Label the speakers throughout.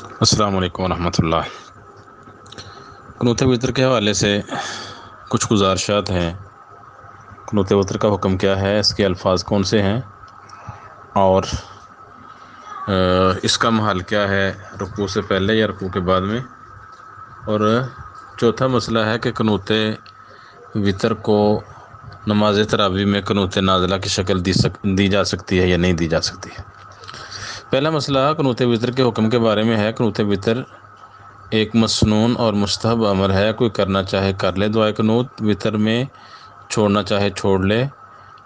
Speaker 1: السلام علیکم ورحمۃ اللہ۔ قنوت وتر کے حوالے سے کچھ گزارشات ہیں۔ قنوت وتر کا حکم کیا ہے، اس کے الفاظ کون سے ہیں، اور اس کا محل کیا ہے، رکوع سے پہلے یا رکوع کے بعد میں۔ اور چوتھا مسئلہ ہے کہ قنوت وتر کو نماز تراویح میں قنوت نازلہ کی شکل دی جا سکتی ہے یا نہیں دی جا سکتی ہے۔ پہلا مسئلہ قنوت وتر کے حکم کے بارے میں ہے۔ قنوت وتر ایک مسنون اور مستحب امر ہے، کوئی کرنا چاہے کر لے دعائے قنوت وتر میں، چھوڑنا چاہے چھوڑ لے،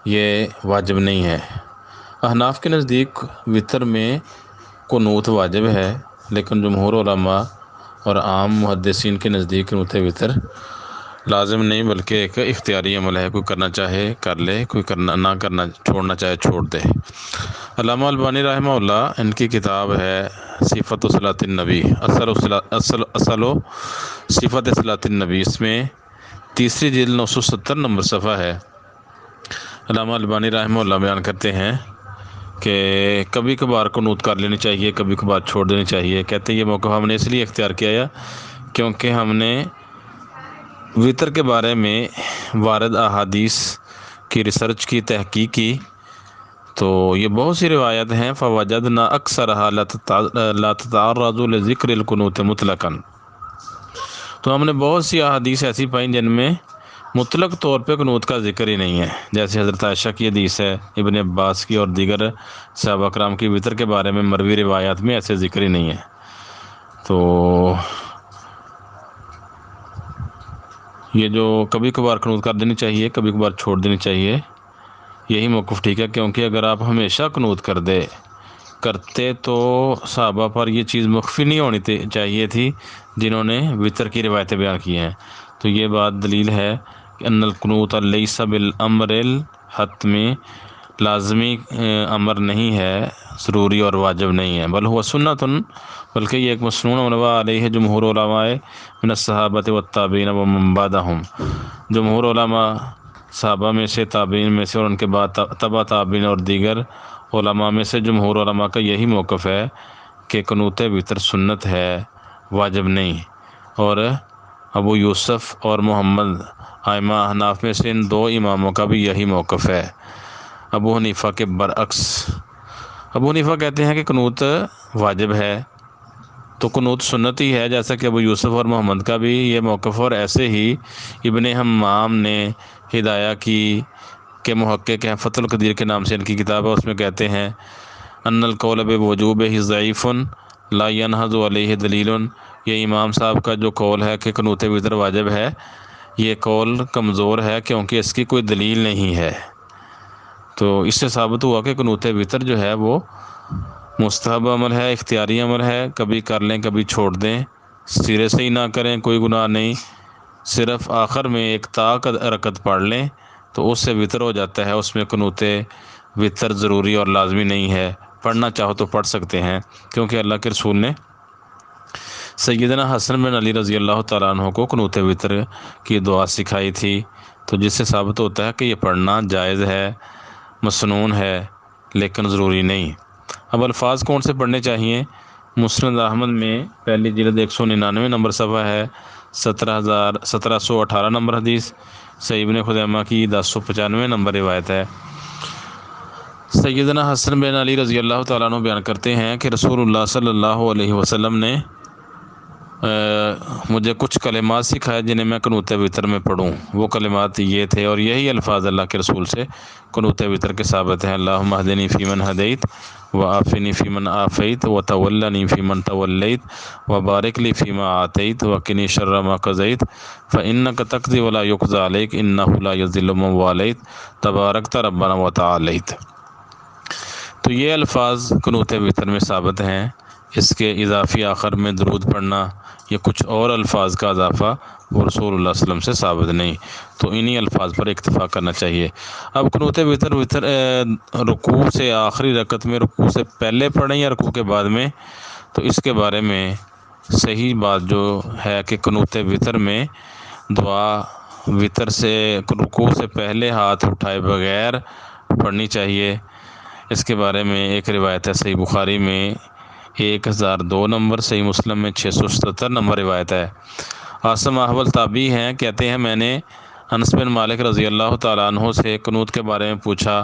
Speaker 1: یہ واجب نہیں ہے۔ احناف کے نزدیک وتر میں قنوت واجب ہے، لیکن جمہور علماء اور عام محدثین کے نزدیک قنوت وتر لازم نہیں بلکہ ایک اختیاری عمل ہے، کوئی کرنا چاہے کر لے، کوئی نہ کرنا چھوڑنا چاہے چھوڑ دے۔ علامہ البانی رحمہ اللہ، ان کی کتاب ہے صفت صلاۃ النبی، اصل و صفت صلاۃ النبی، اس میں تیسری جلد 970 نمبر صفحہ ہے۔ علامہ البانی رحمہ اللہ بیان کرتے ہیں کہ کبھی کبھار قنوت کر لینی چاہیے، کبھی کبھار چھوڑ دینی چاہیے۔ کہتے ہیں یہ موقع ہم نے اس لیے اختیار کیا ہے کیونکہ ہم نے وتر کے بارے میں وارد احادیث کی ریسرچ کی، تحقیق کی، تو یہ بہت سی روایت ہیں۔ فوجدنا اکثرها لا تتعرض لذکر القنوت مطلقا، تو ہم نے بہت سی احادیث ایسی پائیں جن میں مطلق طور پہ قنوت کا ذکر ہی نہیں ہے، جیسے حضرت عائشہ کی حدیث ہے، ابن عباس کی اور دیگر صحابہ کرام کی وتر کے بارے میں مروی روایات میں ایسے ذکر ہی نہیں ہے۔ تو یہ جو کبھی کبھار قنوت کر دینی چاہیے، کبھی کبھار چھوڑ دینی چاہیے، یہی موقف ٹھیک ہے، کیونکہ اگر آپ ہمیشہ قنوت کرتے تو صحابہ پر یہ چیز مخفی نہیں ہونی چاہیے تھی جنہوں نے وتر کی روایتیں بیان کی ہیں۔ تو یہ بات دلیل ہے کہ ان القنوت لیس بالامر الحتمی، لازمی امر نہیں ہے، ضروری اور واجب نہیں ہے، بل ہوا سنت، بلکہ یہ ایک مسنون امر علیہ جمہور علماء من الصحابۃ والتابعین ومن بعدہم، جمہور علماء صحابہ میں سے، تابعین میں سے، اور ان کے بعد تبع تابعین اور دیگر علماء میں سے جمہور علماء کا یہی موقف ہے کہ قنوت وتر سنت ہے، واجب نہیں۔ اور ابو یوسف اور محمد ائمہ احناف میں سے ان دو اماموں کا بھی یہی موقف ہے، ابو حنیفہ کے برعکس۔ ابو حنیفہ کہتے ہیں کہ قنوت واجب ہے، تو قنوت سنت ہی ہے، جیسا کہ ابو یوسف اور محمد کا بھی یہ موقف۔ اور ایسے ہی ابن حمام نے ہدایہ کی کہ محقق ہیں، فتح القدیر کے نام سے ان کی کتاب ہے، اس میں کہتے ہیں ان القول بوجوبہ ضعیف لا ینہض علیہ دلیل، یہ امام صاحب کا جو قول ہے کہ قنوت وتر واجب ہے، یہ قول کمزور ہے کیونکہ اس کی کوئی دلیل نہیں ہے۔ تو اس سے ثابت ہوا کہ قنوت وتر جو ہے وہ مستحب عمل ہے، اختیاری عمل ہے، کبھی کر لیں کبھی چھوڑ دیں، سرے سے ہی نہ کریں کوئی گناہ نہیں، صرف آخر میں ایک رکعت پڑھ لیں تو اس سے وتر ہو جاتا ہے۔ اس میں قنوت وتر ضروری اور لازمی نہیں ہے، پڑھنا چاہو تو پڑھ سکتے ہیں، کیونکہ اللہ کے رسول نے سیدنا حسن بن علی رضی اللہ تعالیٰ عنہ کو قنوت وتر کی دعا سکھائی تھی، تو جس سے ثابت ہوتا ہے کہ یہ پڑھنا جائز ہے، مسنون ہے، لیکن ضروری نہیں۔ اب الفاظ کون سے پڑھنے چاہیے؟ مسند احمد میں پہلی جلد 199 نمبر صفحہ ہے، 1718 نمبر حدیث، صحیح ابن خزیمہ کی 1095 نمبر روایت ہے۔ سیدنا حسن بن علی رضی اللہ تعالیٰ عنہ بیان کرتے ہیں کہ رسول اللہ صلی اللہ علیہ وسلم نے مجھے کچھ کلمات سکھائے جنہیں میں قنوت وتر میں پڑھوں۔ وہ کلمات یہ تھے، اور یہی الفاظ اللہ کے رسول سے قنوت وتر کے ثابت ہیں: اللہم اہدنی فیمن ہدیت وعافنی فیمن عافیت وتولنی فیمن تولیت وبارک لی فیما آتیت وقنی شر ما قضیت فإنک تقضی ولا یقضی علیک انہ لا یذل من والیت تبارکت ربنا وتعالیت۔ تو یہ الفاظ قنوت وتر میں ثابت ہیں۔ اس کے اضافی آخر میں درود پڑھنا، یہ کچھ اور الفاظ کا اضافہ وہ رسول اللہ صلی اللہ علیہ وسلم سے ثابت نہیں، تو انہی الفاظ پر اکتفا کرنا چاہیے۔ اب قنوت وتر رکوع سے آخری رکعت میں، رکوع سے پہلے پڑھیں یا رکوع کے بعد میں، تو اس کے بارے میں صحیح بات جو ہے کہ قنوت وتر میں دعا وتر سے رکوع سے پہلے ہاتھ اٹھائے بغیر پڑھنی چاہیے۔ اس کے بارے میں ایک روایت ہے صحیح بخاری میں 1002 نمبر، صحیح مسلم میں 677 نمبر روایت ہے۔ عاصم احول تابعی ہیں، کہتے ہیں میں نے انس بن مالک رضی اللہ تعالیٰ عنہ سے قنوت کے بارے میں پوچھا،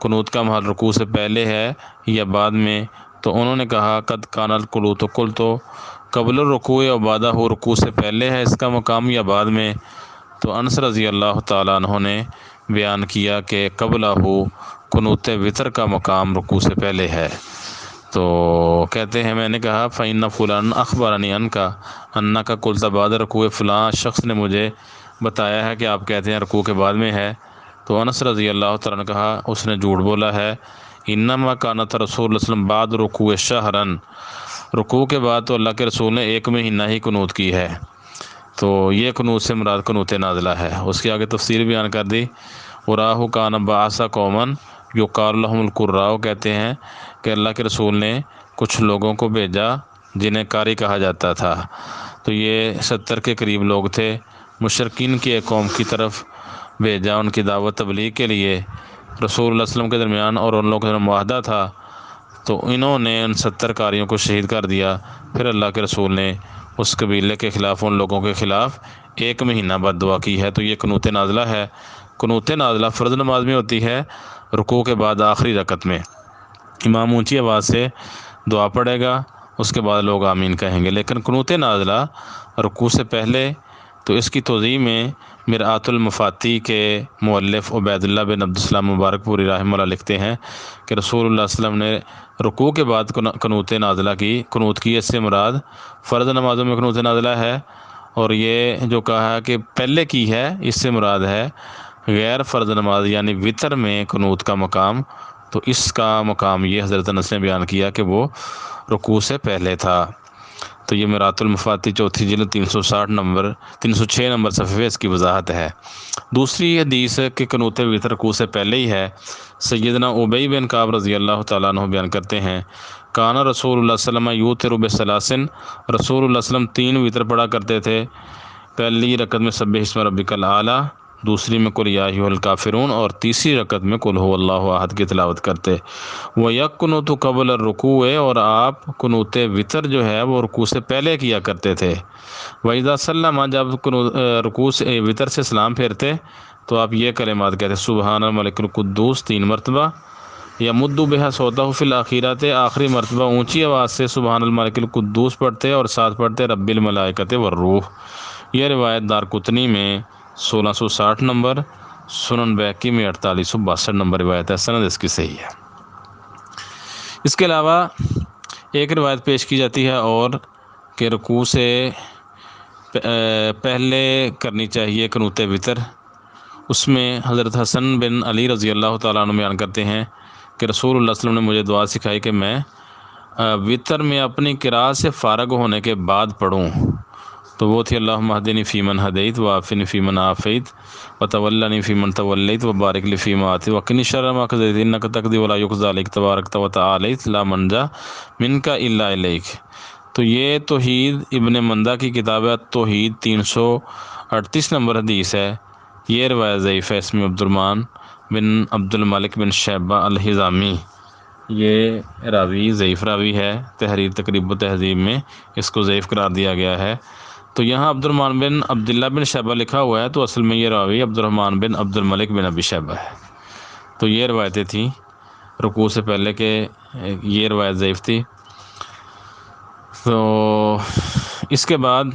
Speaker 1: قنوت کا محل رکوع سے پہلے ہے یا بعد میں؟ تو انہوں نے کہا قد کان القنوت، قلت قبل الرکوع و بعدہ، رکوع سے پہلے ہے اس کا مقام یا بعد میں؟ تو انس رضی اللہ تعالیٰ عنہ نے بیان کیا کہ قبلہ قنوت وتر کا مقام رکوع سے پہلے ہے۔ تو کہتے ہیں میں نے کہا فإن فلان اخبرنی انک قلت بعد رکوع، فلاں شخص نے مجھے بتایا ہے کہ آپ کہتے ہیں رکوع کے بعد میں ہے۔ تو انس رضی اللہ تعالیٰ نے کہا اس نے جھوٹ بولا ہے، انما کانت رسول اللہ صلی اللہ علیہ وسلم بعد رکوع شہرن، رکوع کے بعد تو اللہ کے رسول نے 1 مہینہ ہی قنوت کی ہے۔ تو یہ قنوت سے مراد قنوت نازلہ ہے۔ اس کی آگے تفسیر بیان کر دی، وراہ کان بعث قوما یقال لهم القراء، کہتے ہیں کہ اللہ کے رسول نے کچھ لوگوں کو بھیجا جنہیں قاری کہا جاتا تھا۔ تو یہ 70 کے قریب لوگ تھے، مشرکین کی ایک قوم کی طرف بھیجا ان کی دعوت تبلیغ کے لیے۔ رسول اللہ صلی اللہ علیہ وسلم کے درمیان اور ان لوگوں کے درمیان معاہدہ تھا، تو انہوں نے ان 70 قاریوں کو شہید کر دیا۔ پھر اللہ کے رسول نے اس قبیلے کے خلاف، ان لوگوں کے خلاف 1 مہینہ بد دعا کی ہے۔ تو یہ قنوت نازلہ ہے۔ قنوت نازلہ فرض نماز میں ہوتی ہے، رکوع کے بعد آخری رکعت میں امام اونچی آواز سے دعا پڑھے گا، اس کے بعد لوگ آمین کہیں گے۔ لیکن قنوت نازلہ رکوع سے پہلے، تو اس کی توضیح میں مرآت المفاتی کے مؤلف عبید اللہ بن عبدالسلام مبارک پوری رحمہ اللہ لکھتے ہیں کہ رسول اللہ صلی اللہ علیہ وسلم نے رکوع کے بعد قنوت نازلہ کی، قنوت کی، اس سے مراد فرض نمازوں میں قنوت نازلہ ہے، اور یہ جو کہا کہ پہلے کی ہے اس سے مراد ہے غیر فرض نماز یعنی وتر میں قنوت کا مقام۔ تو اس کا مقام یہ حضرت انس نے بیان کیا کہ وہ رکوع سے پہلے تھا۔ تو یہ مرآت المفاتی 4 جلد 306 نمبر صفحے میں اس کی وضاحت ہے۔ دوسری حدیث کہ قنوت وتر رکوع سے پہلے ہی ہے، سیدنا ابی بن کعب رضی اللہ تعالیٰ عنہ بیان کرتے ہیں، کان رسول اللہ صلی اللہ علیہ وسلم یوتر بثلاث، رسول اللہ صلی اللہ علیہ وسلم 3 وتر پڑھا کرتے تھے۔ پہلی رکعت میں سبح اسم ربک الاعلیٰ، دوسری میں قل یا ایھا الکافرون، اور تیسری رکعت میں قل ھو اللہ احد کی تلاوت کرتے۔ وَیَقْنُتُ قبل الرکوع، اور آپ قنوت وتر جو ہے وہ رکوع سے پہلے کیا کرتے تھے۔ وَإِذَا سَلَّمَ، جب رکوع سے وتر سے سلام پھیرتے تو آپ یہ کلمات کہتے، سبحان الملک القدوس 3 مرتبہ، یمد بہا صوتہ فی الاخیرۃ، آخری مرتبہ اونچی آواز سے سبحان الملک القدوس پڑھتے اور ساتھ پڑھتے رب الملائکۃ والروح۔ یہ روایت دارقطنی میں 1660 نمبر، سنن بیہقی میں 4862 نمبر روایت ہے، سند اس کی صحیح ہے۔ اس کے علاوہ ایک روایت پیش کی جاتی ہے اور کہ رکوع سے پہلے کرنی چاہیے قنوت وتر۔ اس میں حضرت حسن بن علی رضی اللہ تعالیٰ عنہ بیان کرتے ہیں کہ رسول اللہ صلی اللہ علیہ وسلم نے مجھے دعا سکھائی کہ میں وتر میں اپنی قرأت سے فارغ ہونے کے بعد پڑھوں، تو وہ تھی اللہم اہدنی فیمن ہدیت وعافنی فیمن عافیت وتولنی فیمن تولیت وبارک لی فیما اعطیت وقنی شر ما قضیت انک تقضی ولا یقضی علیک تبارکت وتعالیت لا منجا منک الا الیک۔ تو یہ توحید ابن مندہ کی کتاب ہے، توحید 338 نمبر حدیث ہے۔ یہ روایت ضعیف ہے، اس میں عبد الرحمن بن عبد الملک بن شیبہ الحزامی یہ راوی ضعیف راوی ہے، تحریر تقریب و تہذیب میں اس کو ضعیف قرار دیا گیا ہے۔ تو یہاں عبد الرحمن بن عبداللہ بن شیبہ لکھا ہوا ہے، تو اصل میں یہ راوی عبد الرحمن بن عبد الملک بن ابی شیبہ ہے۔ تو یہ روایتیں تھیں رکوع سے پہلے کے، یہ روایت ضعیف تھی۔ تو اس کے بعد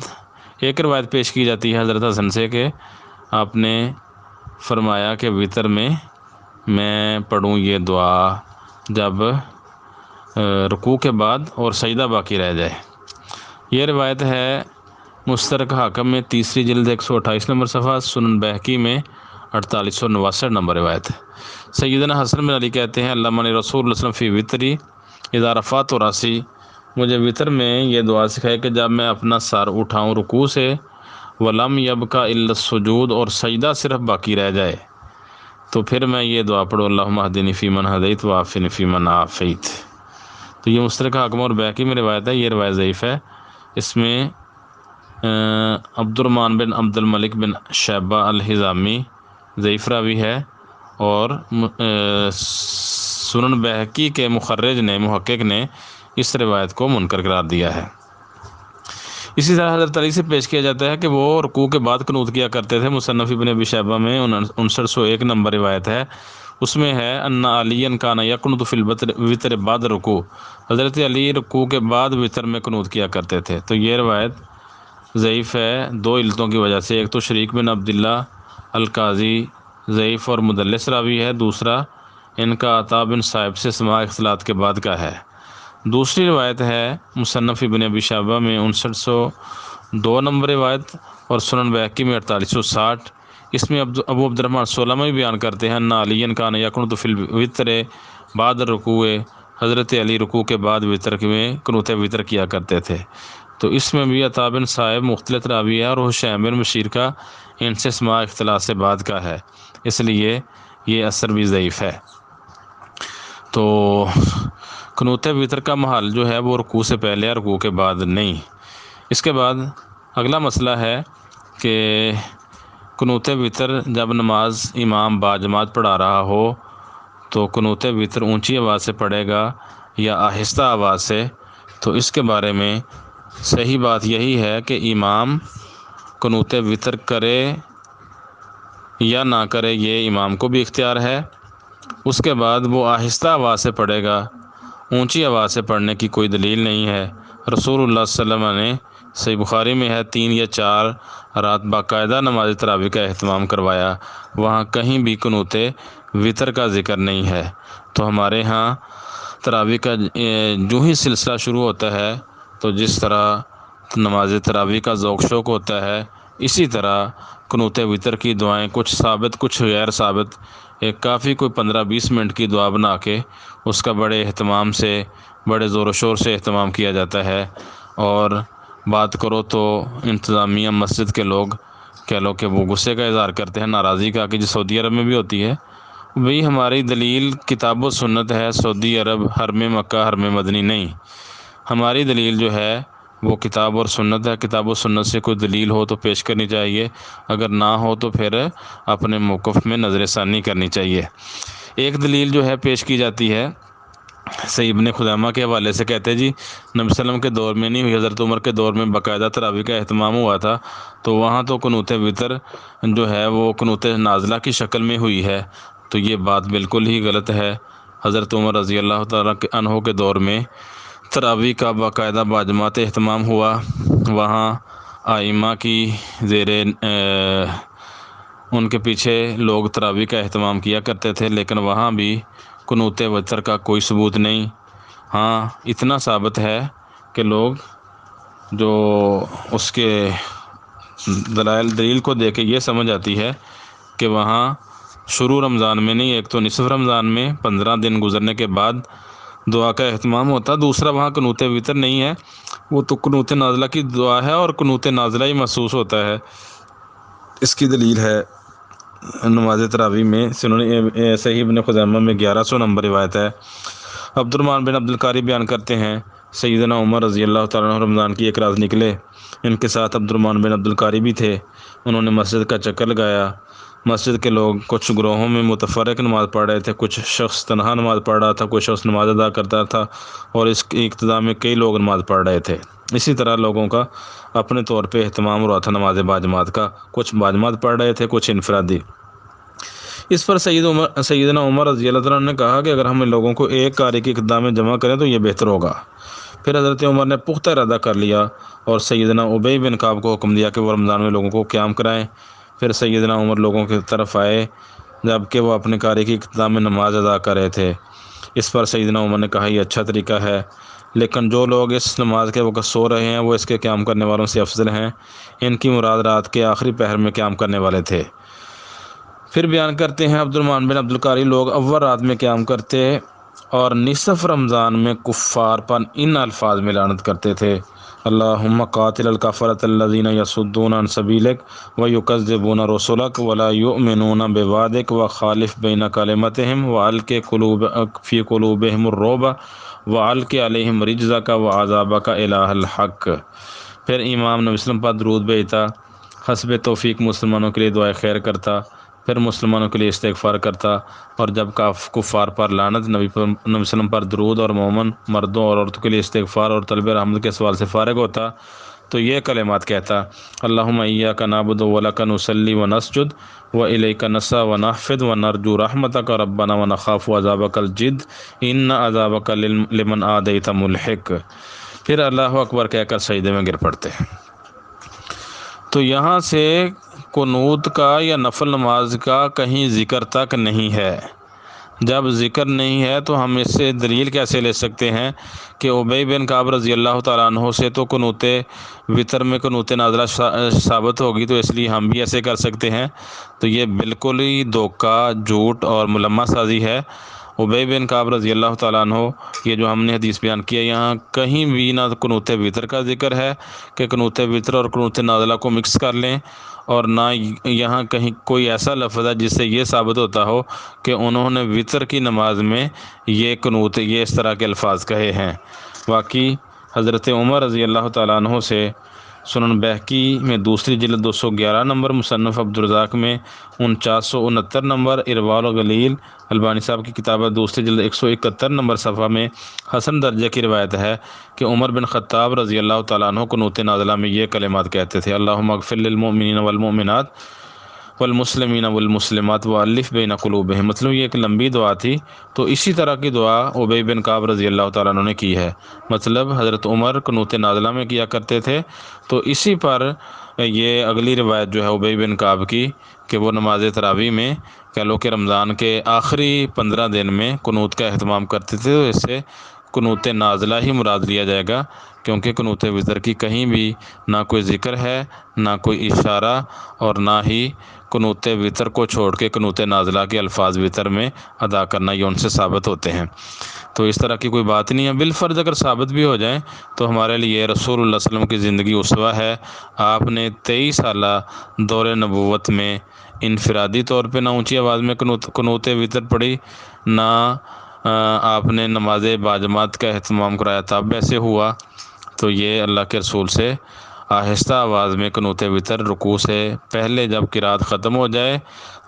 Speaker 1: ایک روایت پیش کی جاتی ہے حضرت حسن سے کہ آپ نے فرمایا کہ وتر میں پڑھوں یہ دعا جب رکوع کے بعد اور سجدہ باقی رہ جائے۔ یہ روایت ہے مستدرک حاکم میں 3 جلد 128 نمبر صفحہ، سنن بیہقی میں 4869 نمبر روایت ہے۔ سیدنا حسن بن علی کہتے ہیں علمنی رسول اللہ صلی اللہ علیہ وسلم فی وتری اذا رفعت راسی، مجھے وتر میں یہ دعا سکھائی کہ جب میں اپنا سر اٹھاؤں رکوع سے، ولم یبقى الا السجود، اور سجدہ صرف باقی رہ جائے، تو پھر میں یہ دعا پڑھوں اللہم اہدنی فیمن ہدیت وعافنی فیمن عافیت۔ تو یہ مستدرک حاکم اور بیہقی میں روایت ہے، یہ روایت ضعیف ہے۔ اس میں عبد الرحمن بن عبد الملک بن شیبہ الحزامی ضعیف راوی ہے، اور سنن بیہقی کے مخرج نے، محقق نے اس روایت کو منکر قرار دیا ہے۔ اسی طرح حضرت علی سے پیش کیا جاتا ہے کہ وہ رکوع کے بعد قنوت کیا کرتے تھے۔ مصنف ابن ابی شیبہ میں 5901 نمبر روایت ہے، اس میں ہے ان علی کان یقنط فی الوتر بعد رکوع، حضرت علی رکوع کے بعد وتر میں قنوت کیا کرتے تھے۔ تو یہ روایت ضعیف ہے دو علتوں کی وجہ سے، ایک تو شریک بن عبداللہ القاضی ضعیف اور مدلس راوی ہے، دوسرا ان کا عطا بن صائب سے سماع اختلاط کے بعد کا ہے۔ دوسری روایت ہے مصنف ابن ابی شیبہ میں 5902 نمبر روایت اور سنن بیہقی میں 4860، اس میں ابو عبد الرحمن سلمی بیان کرتے ہیں ان علی کان یقنط فی الوتر بعد رکوع، حضرت علی رکوع کے بعد وتر میں قنوت وتر کیا کرتے تھے۔ تو اس میں بھی عطا بن صائب مختلط راوی ہے اور حشیم بن بشیر کا ان سے سماع اختلاط سے بعد کا ہے، اس لیے یہ اثر بھی ضعیف ہے۔ تو قنوت وتر کا محل جو ہے وہ رکوع سے پہلے اور رکوع کے بعد نہیں۔ اس کے بعد اگلا مسئلہ ہے کہ قنوت وتر جب نماز امام باجماعت پڑھا رہا ہو تو قنوت وتر اونچی آواز سے پڑھے گا یا آہستہ آواز سے، تو اس کے بارے میں صحیح بات یہی ہے کہ امام قنوت وتر کرے یا نہ کرے یہ امام کو بھی اختیار ہے۔ اس کے بعد وہ آہستہ آواز سے پڑھے گا، اونچی آواز سے پڑھنے کی کوئی دلیل نہیں ہے۔ رسول اللہ صلی اللہ علیہ وسلم نے صحیح بخاری میں ہے 3 یا 4 رات باقاعدہ نماز تراویح کا اہتمام کروایا، وہاں کہیں بھی قنوت وتر کا ذکر نہیں ہے۔ تو ہمارے ہاں تراویح کا جو ہی سلسلہ شروع ہوتا ہے تو جس طرح نماز تراویح کا ذوق شوق ہوتا ہے، اسی طرح قنوت وتر کی دعائیں کچھ ثابت کچھ غیر ثابت، ایک کافی کوئی 15-20 منٹ کی دعا بنا کے اس کا بڑے اہتمام سے بڑے زور و شور سے اہتمام کیا جاتا ہے۔ اور بات کرو تو انتظامیہ مسجد کے لوگ کہہ لو کہ وہ غصے کا اظہار کرتے ہیں، ناراضی کا، کہ جو سعودی عرب میں بھی ہوتی ہے۔ بھئی ہماری دلیل کتاب و سنت ہے، سعودی عرب حرم مکہ حرم مدنی نہیں۔ ہماری دلیل جو ہے وہ کتاب اور سنت ہے، کتاب و سنت سے کوئی دلیل ہو تو پیش کرنی چاہیے، اگر نہ ہو تو پھر اپنے موقف میں نظر ثانی کرنی چاہیے۔ ایک دلیل جو ہے پیش کی جاتی ہے سعید ابن خزیمہ کے حوالے سے، کہتے ہیں جی نبی صلی اللہ علیہ وسلم کے دور میں نہیں ہوئی، حضرت عمر کے دور میں باقاعدہ تراویح کا اہتمام ہوا تھا، تو وہاں تو قنوت وتر جو ہے وہ قنوت نازلہ کی شکل میں ہوئی ہے۔ تو یہ بات بالکل ہی غلط ہے۔ حضرت عمر رضی اللہ تعالیٰ عنہ کے دور میں تراویح کا باقاعدہ باجماعت اہتمام ہوا، وہاں ائمہ کی زیر ان کے پیچھے لوگ تراویح کا اہتمام کیا کرتے تھے، لیکن وہاں بھی قنوت وتر کا کوئی ثبوت نہیں۔ ہاں اتنا ثابت ہے کہ لوگ جو اس کے دلیل کو دیکھ کے یہ سمجھ آتی ہے کہ وہاں شروع رمضان میں نہیں، ایک تو نصف رمضان میں 15 دن گزرنے کے بعد دعا کا اہتمام ہوتا، دوسرا وہاں قنوت وتر نہیں ہے، وہ تو قنوت نازلہ کی دعا ہے اور قنوت نازلہ ہی محسوس ہوتا ہے۔ اس کی دلیل ہے نماز تراویح میں صحیح ابن خزیمہ میں 1100 نمبر روایت ہے۔ عبد الرحمن بن عبد القاری بیان کرتے ہیں سیدنا عمر رضی اللہ تعالیٰ عنہ رمضان کی ایک رات نکلے، ان کے ساتھ عبد الرحمن بن عبد القاری بھی تھے، انہوں نے مسجد کا چکر لگایا۔ مسجد کے لوگ کچھ گروہوں میں متفرق نماز پڑھ رہے تھے، کچھ شخص تنہا نماز پڑھ رہا تھا، کوئی شخص نماز ادا کرتا تھا، اور اس کی ابتدا میں کئی لوگ نماز پڑھ رہے تھے۔ اسی طرح لوگوں کا اپنے طور پہ اہتمام ہو رہا تھا نماز باجماعت کا، کچھ باجماعت پڑھ رہے تھے، کچھ انفرادی۔ اس پر سیدنا عمر رضی اللہ تعالیٰ نے کہا کہ اگر ہم ان لوگوں کو ایک قاری کی اقدام میں جمع کریں تو یہ بہتر ہوگا۔ پھر حضرت عمر نے پختہ ارادہ کر لیا اور سیدنا ابی بن کعب کو حکم دیا کہ وہ رمضان میں لوگوں کو قیام کرائیں۔ پھر سیدنا عمر لوگوں کی طرف آئے جبکہ وہ اپنے قاری کی اقتداء میں نماز ادا کر رہے تھے۔ اس پر سیدنا عمر نے کہا یہ اچھا طریقہ ہے، لیکن جو لوگ اس نماز کے وقت سو رہے ہیں وہ اس کے قیام کرنے والوں سے افضل ہیں۔ ان کی مراد رات کے آخری پہر میں قیام کرنے والے تھے۔ پھر بیان کرتے ہیں عبد الرحمن بن عبد القاری لوگ اول رات میں قیام کرتے اور نصف رمضان میں کفار پر ان الفاظ میں لعنت کرتے تھے: اللہم قاتل الکفرۃ الذین یصدون عن سبیلک ویکذبون رسلک ولا یؤمنون بوعدک وخالف بین کلمتہم والق فی قلوبہم الرعب والق علیہم رجزک وعذابک الہ الحق۔ پھر امام نبی وسلم پر درود بھیجتا، حسب توفیق مسلمانوں کے لیے دعائے خیر کرتا، پھر مسلمانوں کے لیے استغفار کرتا، اور جب کفار پر لعنت، نبی وسلم پر درود، اور مومن مردوں اور عورتوں کے لیے استغفار اور طلب رحمت کے سوال سے فارغ ہوتا تو یہ کلمات کہتا: اللہم ایاک نعبد ولک نصلی ونسجد والیک نسعی ونحفظ ونرجو رحمتک ربنا ونخاف عذابک الجد ان عذابک لمن عادیت ملحق۔ پھر اللہ اکبر کہہ کر سجدے میں گر پڑتے۔ تو یہاں سے قنوت کا یا نفل نماز کا کہیں ذکر تک نہیں ہے۔ جب ذکر نہیں ہے تو ہم اس سے دلیل کیسے لے سکتے ہیں کہ ابی بن کعب رضی اللہ تعالیٰ عنہ سے تو قنوت وطر میں قنوت نازلہ ثابت ہوگی، تو اس لیے ہم بھی ایسے کر سکتے ہیں؟ تو یہ بالکل ہی دھوکہ، جھوٹ اور ملمہ سازی ہے۔ ابی بن کعب رضی اللہ تعالیٰ عنہ، یہ جو ہم نے حدیث بیان کیا، یہاں کہیں بھی نہ قنوت وطر کا ذکر ہے کہ قنوت وطر اور قنوت نازلہ کو مکس کر لیں، اور نہ یہاں کہیں کوئی ایسا لفظ ہے جس سے یہ ثابت ہوتا ہو کہ انہوں نے وطر کی نماز میں یہ قنوت، یہ اس طرح کے الفاظ کہے ہیں۔ باقی حضرت عمر رضی اللہ تعالیٰ عنہ سے سنن بہقی میں دوسری جلد 211 نمبر، مصنف عبدالرزاق میں 4969 نمبر، ارواء الغلیل البانی صاحب کی کتاب ہے دوسری جلد 171 نمبر صفحہ میں حسن درجے کی روایت ہے کہ عمر بن خطاب رضی اللہ تعالیٰ عنہ قنوت نازلہ میں یہ کلمات کہتے تھے: اللہم اغفر للمؤمنین والمؤمنات والمسلمین والمسلمات والف بین قلوبہم۔ مطلب یہ ایک لمبی دعا تھی، تو اسی طرح کی دعا ابی بن کعب رضی اللہ تعالیٰ عنہ نے کی ہے۔ مطلب حضرت عمر قنوت نازلہ میں کیا کرتے تھے، تو اسی پر یہ اگلی روایت جو ہے ابی بن کعب کی کہ وہ نماز تراویح میں کہہ لو کہ رمضان کے آخری 15 دن میں قنوت کا اہتمام کرتے تھے، تو اس سے قنوت نازلہ ہی مراد لیا جائے گا، کیونکہ قنوت وطر کی کہیں بھی نہ کوئی ذکر ہے، نہ کوئی اشارہ، اور نہ ہی قنوت وطر کو چھوڑ کے قنوت نازلہ کے الفاظ وطر میں ادا کرنا یہ ان سے ثابت ہوتے ہیں۔ تو اس طرح کی کوئی بات نہیں ہے۔ بالفرض اگر ثابت بھی ہو جائیں تو ہمارے لیے رسول اللہ صلی اللہ علیہ وسلم کی زندگی اسوہ ہے۔ آپ نے 23 سالہ دور نبوت میں انفرادی طور پہ نہ اونچی آواز میں قنوت وطر پڑھی، نہ آپ نے نماز باجماعت کا اہتمام کرایا تب ایسے ہوا۔ تو یہ اللہ کے رسول سے آہستہ آواز میں قنوت وطر رکوع سے پہلے جب قرات ختم ہو جائے،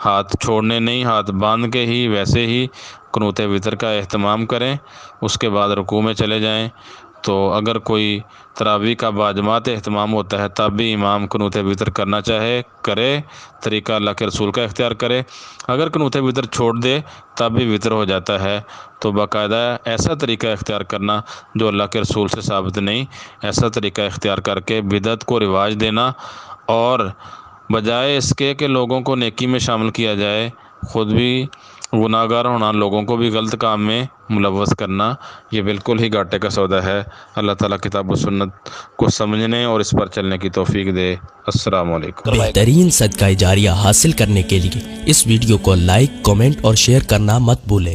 Speaker 1: ہاتھ چھوڑنے نہیں، ہاتھ باندھ کے ہی ویسے ہی قنوت وطر کا اہتمام کریں، اس کے بعد رکوع میں چلے جائیں۔ تو اگر کوئی تراویح کا باجماعت اہتمام ہوتا ہے تب بھی امام قنوت وطر کرنا چاہے کرے، طریقہ اللہ کے رسول کا اختیار کرے۔ اگر قنوت وطر چھوڑ دے تب بھی وطر ہو جاتا ہے، تو باقاعدہ ایسا طریقہ اختیار کرنا جو اللہ کے رسول سے ثابت نہیں، ایسا طریقہ اختیار کر کے بدعت کو رواج دینا، اور بجائے اس کے کہ لوگوں کو نیکی میں شامل کیا جائے، خود بھی گناہ گار ہونا، لوگوں کو بھی غلط کام میں ملوث کرنا، یہ بالکل ہی گھاٹے کا سودا ہے۔ اللہ تعالیٰ کتاب و سنت کو سمجھنے اور اس پر چلنے کی توفیق دے۔ السلام علیکم۔
Speaker 2: بہترین صدقہ جاریہ حاصل کرنے کے لیے اس ویڈیو کو لائک، کمنٹ اور شیئر کرنا مت بھولیں۔